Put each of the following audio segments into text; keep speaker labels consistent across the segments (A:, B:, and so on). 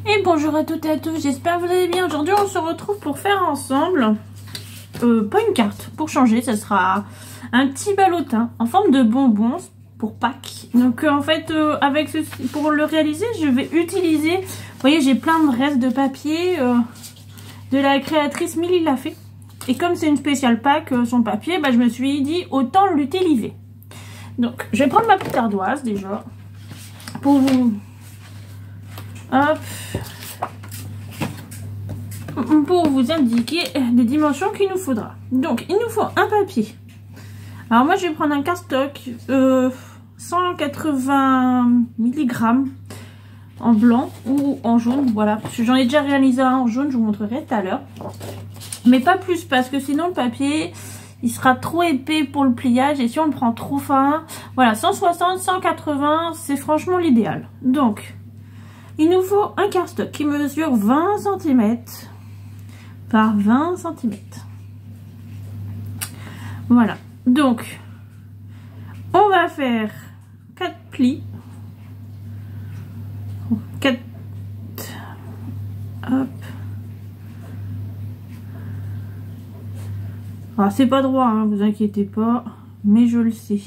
A: Et bonjour à toutes et à tous, j'espère que vous allez bien. Aujourd'hui on se retrouve pour faire ensemble, pas une carte, pour changer, ça sera un petit ballotin en forme de bonbons pour Pâques. Donc en fait, avec pour le réaliser, je vais utiliser, vous voyez j'ai plein de restes de papier de la créatrice Milly l'a fait. Et comme c'est une spéciale Pâques, son papier, bah, je me suis dit autant l'utiliser. Donc je vais prendre ma petite ardoise déjà, pour vous... Hop. Pour vous indiquer les dimensions qu'il nous faudra. Donc, il nous faut un papier. Alors, moi, je vais prendre un cardstock 180 mg en blanc ou en jaune. Voilà, parce que j'en ai déjà réalisé un en jaune, je vous montrerai tout à l'heure. Mais pas plus, parce que sinon, le papier, il sera trop épais pour le pliage. Et si on le prend trop fin, voilà, 160, 180, c'est franchement l'idéal. Donc... il nous faut un cardstock qui mesure 20 cm par 20 cm. Voilà. Donc, on va faire 4 plis. 4. Hop. Alors, c'est pas droit, hein, vous inquiétez pas. Mais je le sais.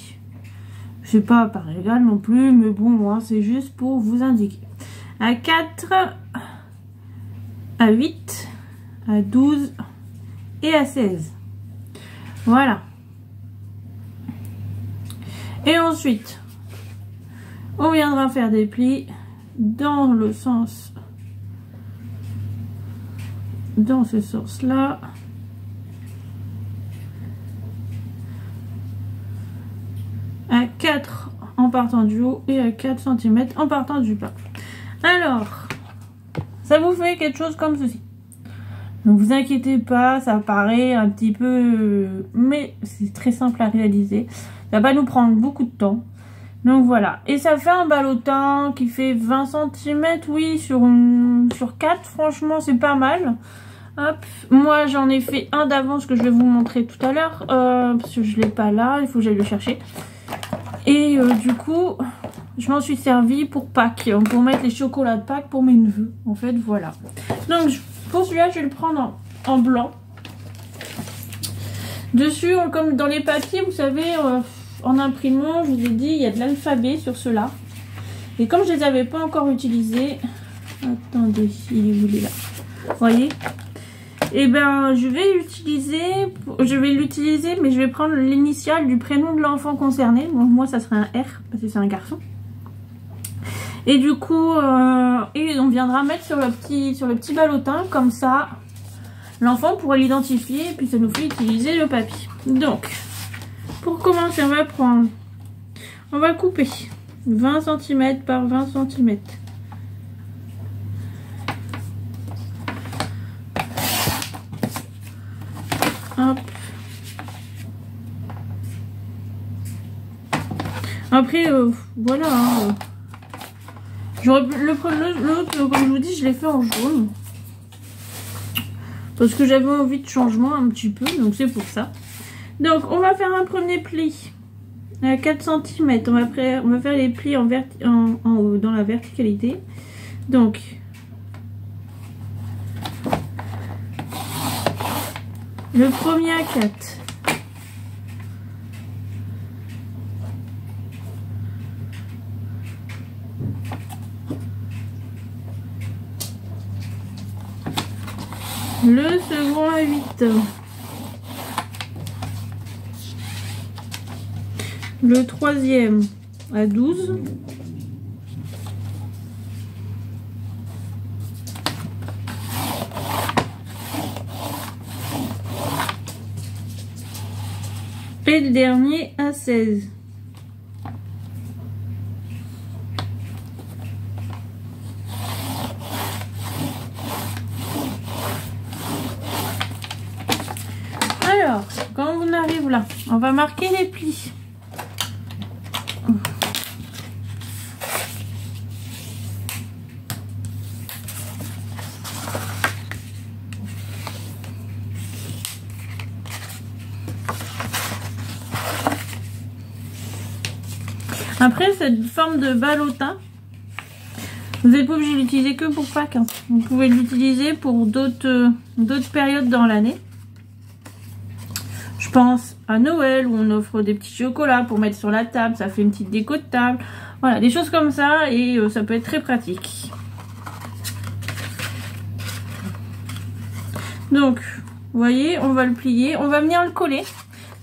A: C'est pas par égal non plus. Mais bon, moi, c'est juste pour vous indiquer. À 4, à 8, à 12 et à 16. Voilà. Et ensuite, on viendra faire des plis dans le sens, dans ce sens-là. À 4 en partant du haut et à 4 cm en partant du bas. Alors, ça vous fait quelque chose comme ceci. Ne vous inquiétez pas, ça paraît un petit peu... mais c'est très simple à réaliser. Ça va nous prendre beaucoup de temps. Donc voilà. Et ça fait un ballotin qui fait 20 cm, oui, sur 4. Franchement, c'est pas mal. Hop. Moi, j'en ai fait un d'avance que je vais vous montrer tout à l'heure. Parce que je l'ai pas là, il faut que j'aille le chercher. Et du coup... je m'en suis servi pour Pâques, pour mettre les chocolats de Pâques pour mes neveux. En fait, voilà. Donc, pour celui-là, je vais le prendre en blanc. Dessus, comme dans les papiers, vous savez, en imprimant, je vous ai dit, il y a de l'alphabet sur ceux-là. Et comme je les avais pas encore utilisés... attendez, il est où, il est là. Vous voyez? Et ben, je vais l'utiliser, mais je vais prendre l'initiale du prénom de l'enfant concerné. Bon, moi, ça serait un R, parce que c'est un garçon. Et du coup, et on viendra mettre sur le petit ballotin, comme ça, l'enfant pourra l'identifier, et puis ça nous fait utiliser le papier. Donc, pour commencer, on va couper 20 cm par 20 cm. Hop. Après, voilà. L'autre, comme je vous dis, je l'ai fait en jaune. Parce que j'avais envie de changement un petit peu, donc c'est pour ça. Donc, on va faire un premier pli à 4 cm. On va faire les plis en haut, dans la verticalité. Donc, le premier à 4. Le second à 8. Le troisième à 12. Et le dernier à 16. Alors, quand on arrive là, on va marquer les plis. Après, cette forme de ballotin, Vous n'êtes pas obligé de l'utiliser que pour Pâques, hein. Vous pouvez l'utiliser pour d'autres périodes dans l'année. Je pense à Noël où on offre des petits chocolats pour mettre sur la table, ça fait une petite déco de table. Voilà, des choses comme ça et ça peut être très pratique. Donc, vous voyez, on va le plier, on va venir le coller.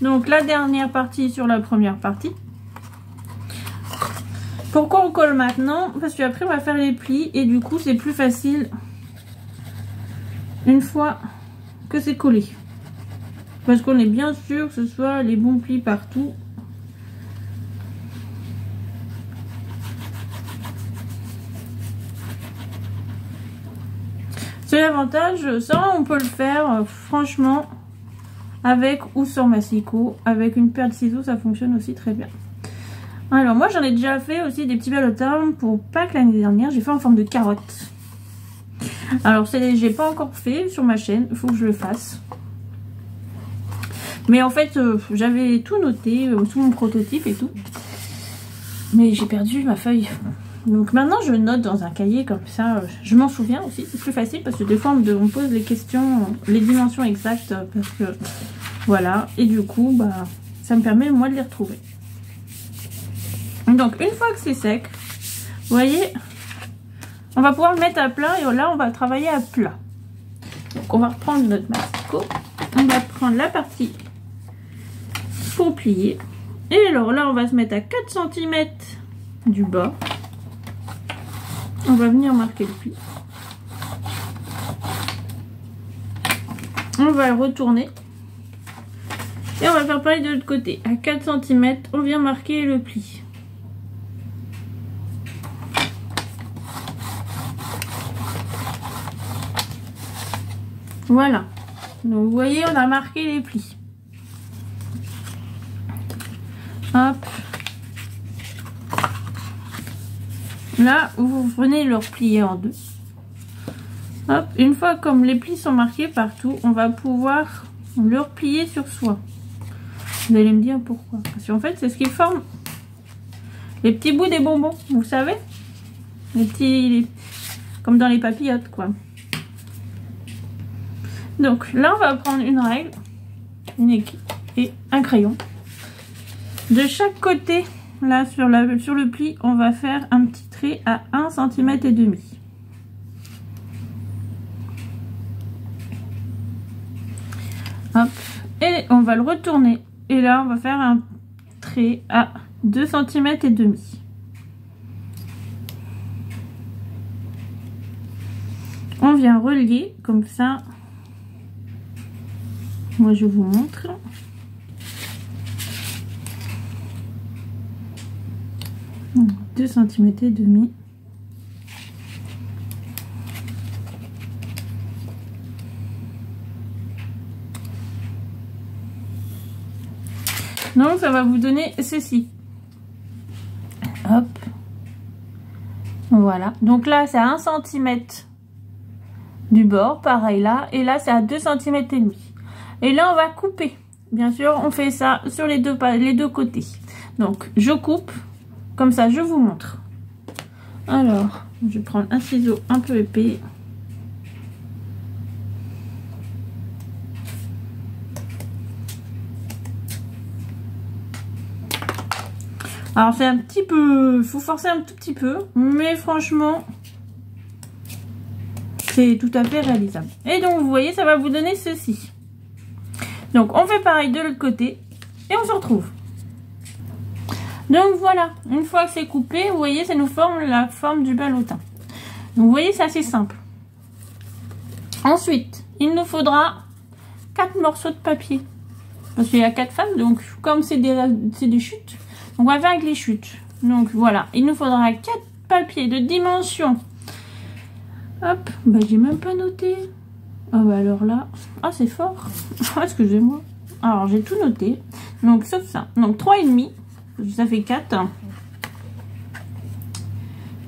A: Donc la dernière partie sur la première partie. Pourquoi on colle maintenant? Parce qu'après on va faire les plis et du coup c'est plus facile une fois que c'est collé. Parce qu'on est bien sûr que ce soit les bons plis partout. C'est l'avantage, ça on peut le faire franchement avec ou sans massicot. Avec une paire de ciseaux ça fonctionne aussi très bien. Alors moi j'en ai déjà fait aussi des petits ballotins pour Pâques l'année dernière. J'ai fait en forme de carotte. Alors j'ai pas encore fait sur ma chaîne, il faut que je le fasse. Mais en fait j'avais tout noté sous mon prototype et tout. Mais j'ai perdu ma feuille. Donc maintenant je note dans un cahier comme ça, je m'en souviens aussi, c'est plus facile parce que des fois on me pose les questions, les dimensions exactes parce que voilà, et du coup bah ça me permet moi de les retrouver. Donc une fois que c'est sec, vous voyez, on va pouvoir le mettre à plat et là on va travailler à plat. Donc on va reprendre notre massicot, on va prendre la partie pour plier et alors là on va se mettre à 4 cm du bas. On va venir marquer le pli. On va le retourner. Et on va faire pareil de l'autre côté. À 4 cm, on vient marquer le pli. Voilà. Donc vous voyez, on a marqué les plis. Hop. Là, vous venez le replier en deux. Hop, une fois comme les plis sont marqués partout, on va pouvoir le replier sur soi. Vous allez me dire pourquoi. Parce qu'en fait, c'est ce qui forme les petits bouts des bonbons, vous savez, comme dans les papillotes, quoi. Donc là, on va prendre une règle, une aiguille et un crayon. De chaque côté, là, sur le pli, on va faire un petit trait à 1,5 cm. Hop, et on va le retourner. Et là, on va faire un trait à 2,5 cm. On vient relier comme ça. Moi, je vous montre. Donc, 2,5 cm. Donc ça va vous donner ceci. Hop. Voilà. Donc là c'est à 1 cm du bord. Pareil là. Et là c'est à 2,5 cm. Et là on va couper. Bien sûr on fait ça sur les deux côtés. Donc je coupe. Comme ça je vous montre. Alors je vais prendre un ciseau un peu épais. Alors c'est un petit peu, faut forcer un tout petit peu, mais franchement, c'est tout à fait réalisable. Et donc vous voyez, ça va vous donner ceci. Donc on fait pareil de l'autre côté et on se retrouve. Donc voilà, une fois que c'est coupé, vous voyez, ça nous forme la forme du ballotin. Donc vous voyez, c'est assez simple. Ensuite, il nous faudra 4 morceaux de papier. Parce qu'il y a 4 femmes, donc comme c'est des chutes, on va faire avec les chutes. Donc voilà, il nous faudra 4 papiers de dimension. Hop, bah j'ai même pas noté. Ah bah alors là, ah c'est fort. Excusez-moi. Alors j'ai tout noté. Donc sauf ça. Donc 3,5, ça fait 4.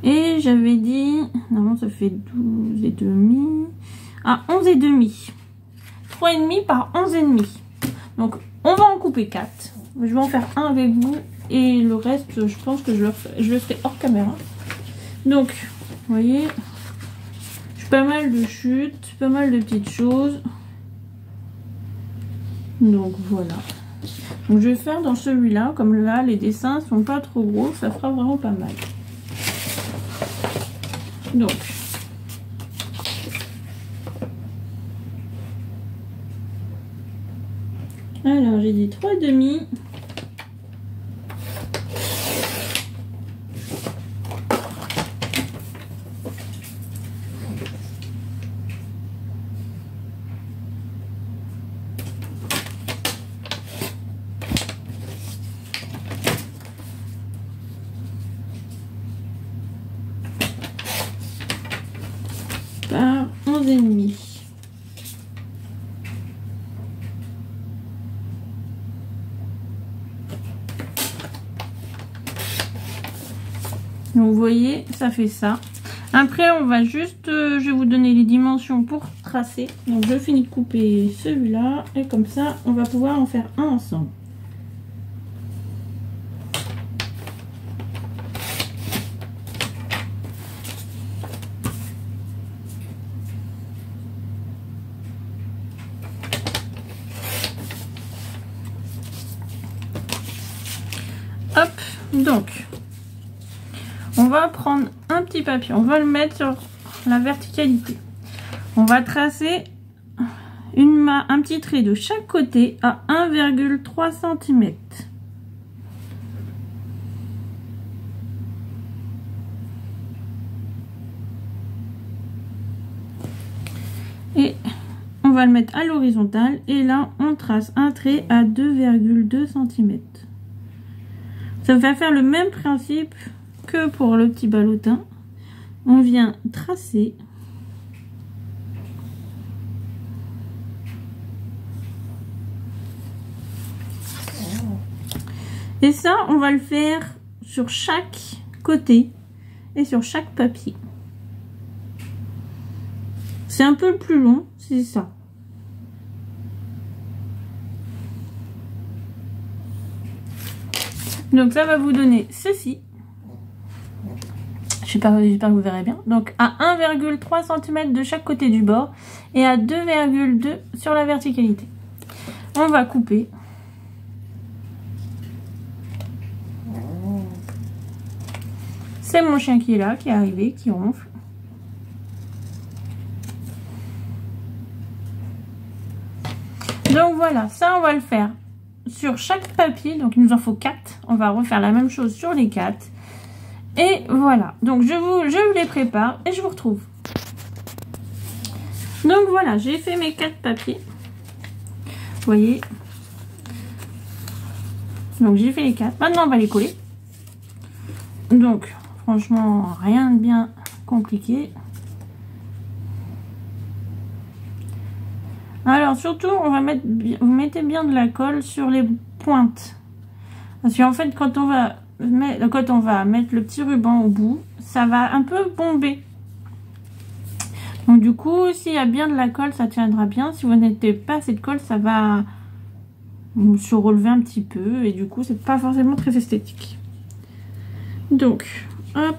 A: Et j'avais dit, normalement ça fait 12,5. Ah 11,5. 3,5 par 11,5. Donc on va en couper 4. Je vais en faire un avec vous. Et le reste, je pense que je le ferai hors caméra. Donc, voyez, j'ai pas mal de chutes, pas mal de petites choses. Donc voilà. Donc je vais faire dans celui-là, comme là les dessins sont pas trop gros, ça fera vraiment pas mal. Donc alors j'ai dit 3,5. Par 11,5. Donc vous voyez, ça fait ça. Après on va juste, je vais vous donner les dimensions pour tracer. Donc je finis de couper celui-là et comme ça on va pouvoir en faire un ensemble. Hop, donc on va prendre un petit papier, on va le mettre sur la verticalité. On va tracer un petit trait de chaque côté à 1,3 cm. Et on va le mettre à l'horizontale et là on trace un trait à 2,2 cm. Ça va faire le même principe que pour le petit ballotin. On vient tracer et ça on va le faire sur chaque côté et sur chaque papier. C'est un peu plus long, c'est ça. Donc ça va vous donner ceci. J'espère que vous verrez bien. Donc à 1,3 cm de chaque côté du bord et à 2,2 sur la verticalité. On va couper. C'est mon chien qui est là, qui est arrivé, qui ronfle. Donc voilà, ça on va le faire sur chaque papier. Donc il nous en faut 4. On va refaire la même chose sur les 4. Et voilà, donc je vous les prépare et je vous retrouve. Donc voilà, j'ai fait mes 4 papiers. Vous voyez. Donc j'ai fait les 4. Maintenant on va les coller. Donc franchement, rien de bien compliqué. Alors surtout, on va mettre, vous mettez bien de la colle sur les pointes. Parce qu'en fait, quand on va mettre le petit ruban au bout, ça va un peu bomber. Donc du coup, s'il y a bien de la colle, ça tiendra bien. Si vous n'avez pas assez de colle, ça va se relever un petit peu. Et du coup, c'est pas forcément très esthétique. Donc, hop.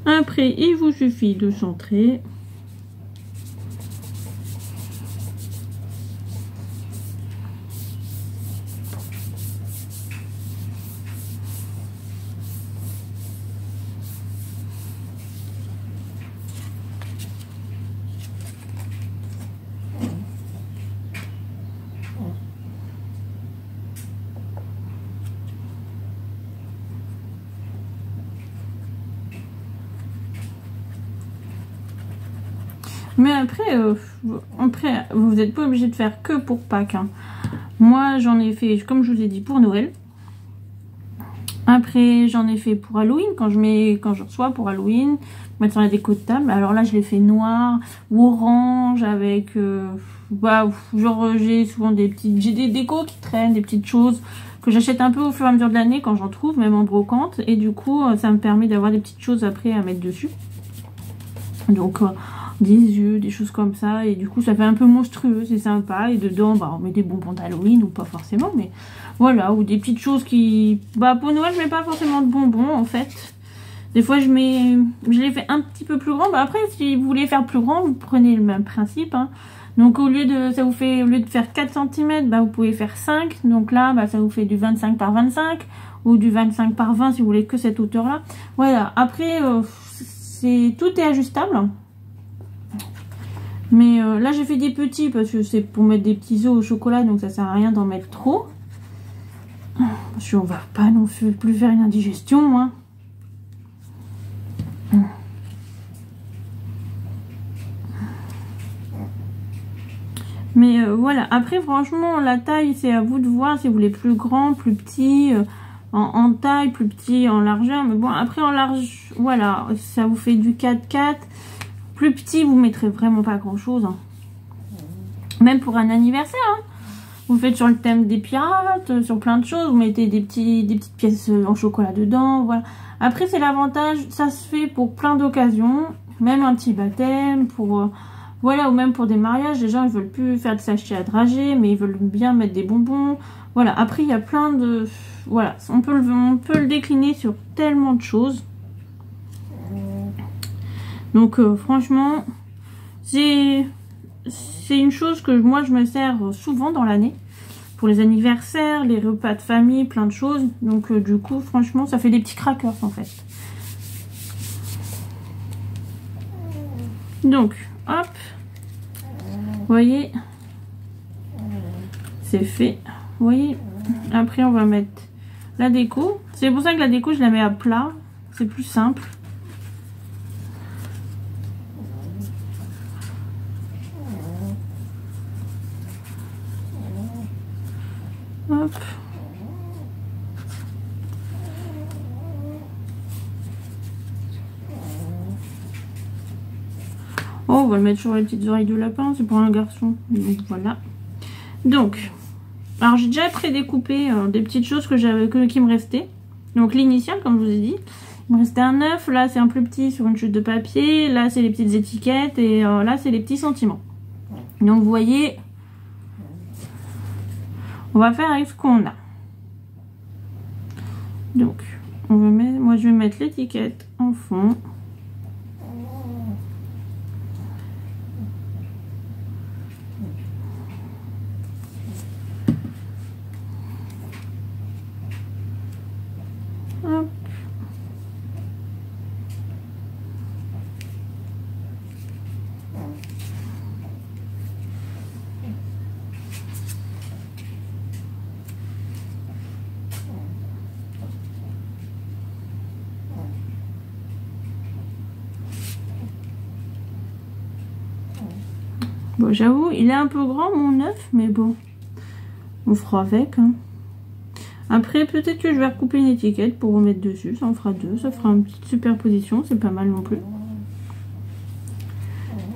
A: Après, il vous suffit de centrer. Mais après, vous n'êtes pas obligé de faire que pour Pâques. Hein. Moi, j'en ai fait, comme je vous ai dit, pour Noël. Après, j'en ai fait pour Halloween, quand je reçois pour Halloween, mettre sur la déco de table. Alors là, je l'ai fait noir ou orange avec... genre, j'ai souvent j'ai des décos qui traînent, des petites choses que j'achète un peu au fur et à mesure de l'année quand j'en trouve, même en brocante. Et du coup, ça me permet d'avoir des petites choses après à mettre dessus. Donc... des yeux, des choses comme ça, et du coup ça fait un peu monstrueux, c'est sympa. Et dedans on met des bonbons d'Halloween, ou pas forcément, mais voilà, ou des petites choses qui... pour Noël je mets pas forcément de bonbons en fait, Des fois, je les fais un petit peu plus grand. Bah, après, si vous voulez faire plus grand, vous prenez le même principe. Hein. Donc, au lieu de faire 4 cm, bah, vous pouvez faire 5. Donc là, bah, ça vous fait du 25 par 25 ou du 25 par 20 si vous voulez que cette hauteur-là. Voilà. Après, tout est ajustable. Mais là, j'ai fait des petits parce que c'est pour mettre des petits œufs au chocolat. Donc, ça sert à rien d'en mettre trop. Parce qu'on va pas non plus faire une indigestion, hein. Mais voilà, après franchement la taille c'est à vous de voir si vous voulez plus grand, plus petit, en taille, plus petit, en largeur. Mais bon après en large, voilà, ça vous fait du 4-4. Plus petit vous mettrez vraiment pas grand chose. Hein. Même pour un anniversaire. Hein. Vous faites sur le thème des pirates, sur plein de choses. Vous mettez des petites pièces en chocolat dedans. Voilà. Après c'est l'avantage, ça se fait pour plein d'occasions. Même un petit baptême, pour... voilà, ou même pour des mariages, les gens ils veulent plus faire de sachets à dragées, mais ils veulent bien mettre des bonbons. Voilà, après il y a plein de... Voilà, on peut le décliner sur tellement de choses. Donc franchement, c'est une chose que moi je me sers souvent dans l'année. Pour les anniversaires, les repas de famille, plein de choses. Donc du coup, franchement, ça fait des petits crackers en fait. Donc, hop. Vous voyez, c'est fait. Vous voyez, après on va mettre la déco. C'est pour ça que la déco je la mets à plat, c'est plus simple. Hop. Oh, on va le mettre sur les petites oreilles de lapin, c'est pour un garçon. Donc voilà. Donc, alors j'ai déjà prédécoupé des petites choses qui me restaient. Donc l'initiale, comme je vous ai dit. Il me restait un œuf, là c'est un plus petit sur une chute de papier, là c'est les petites étiquettes et là c'est les petits sentiments. Donc vous voyez, on va faire avec ce qu'on a. Donc, moi je vais mettre l'étiquette en fond. Hop. Bon, j'avoue, il est un peu grand mon œuf, mais bon, on fera avec. Hein. Après, peut-être que je vais recouper une étiquette pour remettre dessus. Ça en fera deux. Ça fera une petite superposition. C'est pas mal non plus.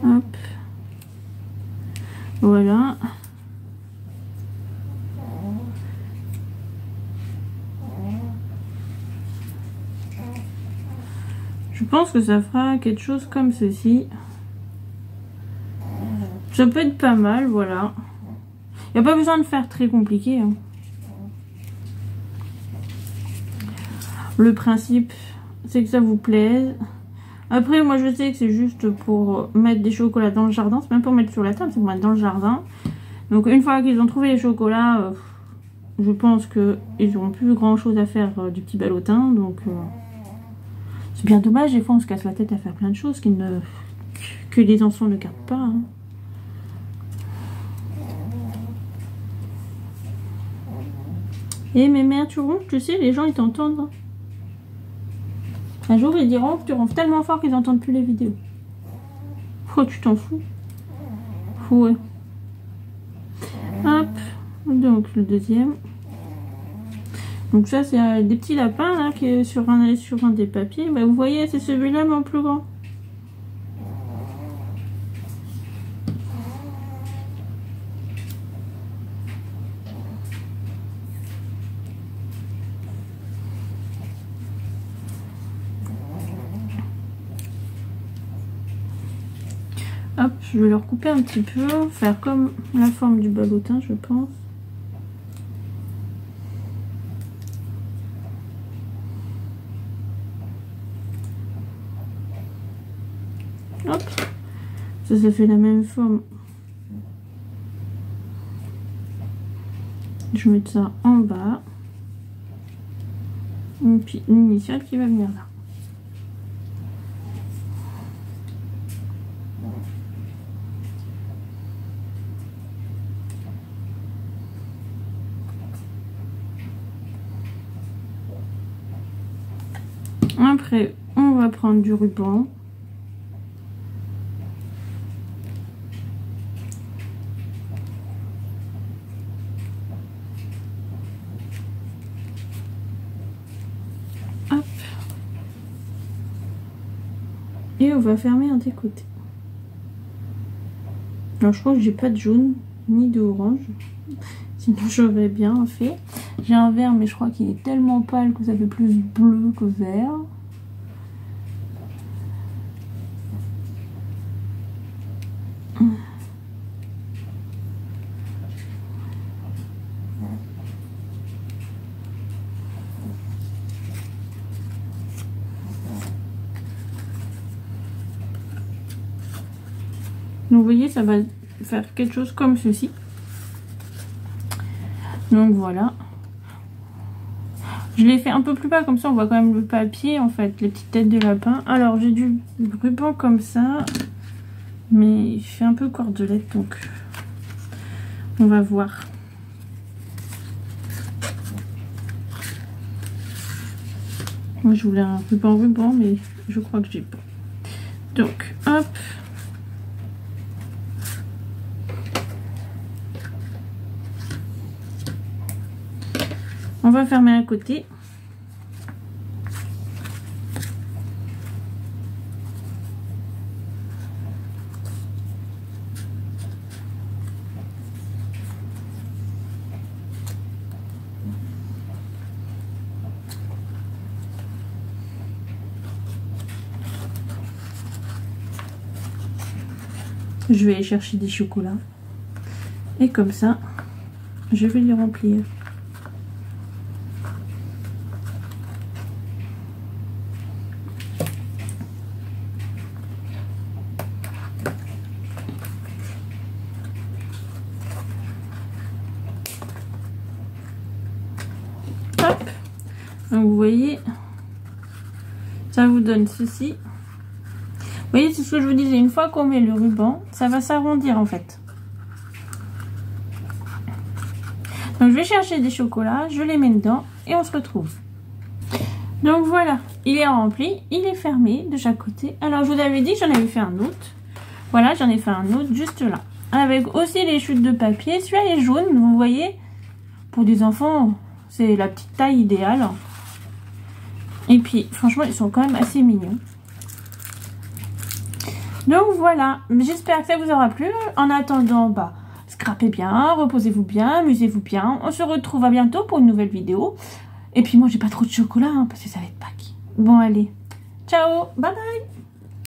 A: Hop. Voilà. Je pense que ça fera quelque chose comme ceci. Ça peut être pas mal, voilà. Il n'y a pas besoin de faire très compliqué. Hein. Le principe, c'est que ça vous plaise. Après, moi, je sais que c'est juste pour mettre des chocolats dans le jardin. C'est même pas pour mettre sur la table, c'est pour mettre dans le jardin. Donc, une fois qu'ils ont trouvé les chocolats, je pense qu'ils n'auront plus grand chose à faire du petit ballotin. Donc, c'est bien dommage. Des fois, on se casse la tête à faire plein de choses que les enfants ne gardent pas. Hein. Et mes mères, tu ronfles, tu sais, les gens ils t'entendent. Hein. Un jour ils diront que tu ronfles tellement fort qu'ils n'entendent plus les vidéos. Oh, tu t'en fous. Ouais. Hop. Donc le deuxième. Donc ça c'est des petits lapins là qui est sur un des papiers. Bah, vous voyez, c'est celui-là mais en plus grand. Hop, je vais le recouper un petit peu, faire comme la forme du ballotin, je pense. Hop. Ça fait la même forme. Je mets ça en bas. Et puis une initiale qui va venir là. Après, on va prendre du ruban. Hop. Et on va fermer un des côtés. Alors je crois que j'ai pas de jaune ni d'orange. Sinon j'aurais bien fait. J'ai un vert mais je crois qu'il est tellement pâle que ça fait plus bleu que vert. Donc vous voyez, ça va faire quelque chose comme ceci. Donc voilà. Je l'ai fait un peu plus bas, comme ça on voit quand même le papier, en fait, les petites têtes de lapin. Alors j'ai du ruban comme ça, mais il fait un peu cordelette, donc on va voir. Moi je voulais un ruban, mais je crois que j'ai pas. Donc hop. On va fermer un côté. Je vais aller chercher des chocolats. Et comme ça, je vais les remplir. Hop. Donc vous voyez, ça vous donne ceci. Vous voyez, c'est ce que je vous disais, une fois qu'on met le ruban, ça va s'arrondir en fait. Donc je vais chercher des chocolats, je les mets dedans et on se retrouve. Donc voilà, il est rempli, il est fermé de chaque côté. Alors je vous avais dit que j'en avais fait un autre. Voilà, j'en ai fait un autre juste là. Avec aussi les chutes de papier. Celui-là est jaune, vous voyez. Pour des enfants, c'est la petite taille idéale. Et puis franchement, ils sont quand même assez mignons. Donc voilà, j'espère que ça vous aura plu. En attendant, bah, scrapez bien, reposez-vous bien, amusez-vous bien. On se retrouve à bientôt pour une nouvelle vidéo. Et puis moi, j'ai pas trop de chocolat, hein, parce que ça va être Pâques. Bon, allez, ciao, bye bye.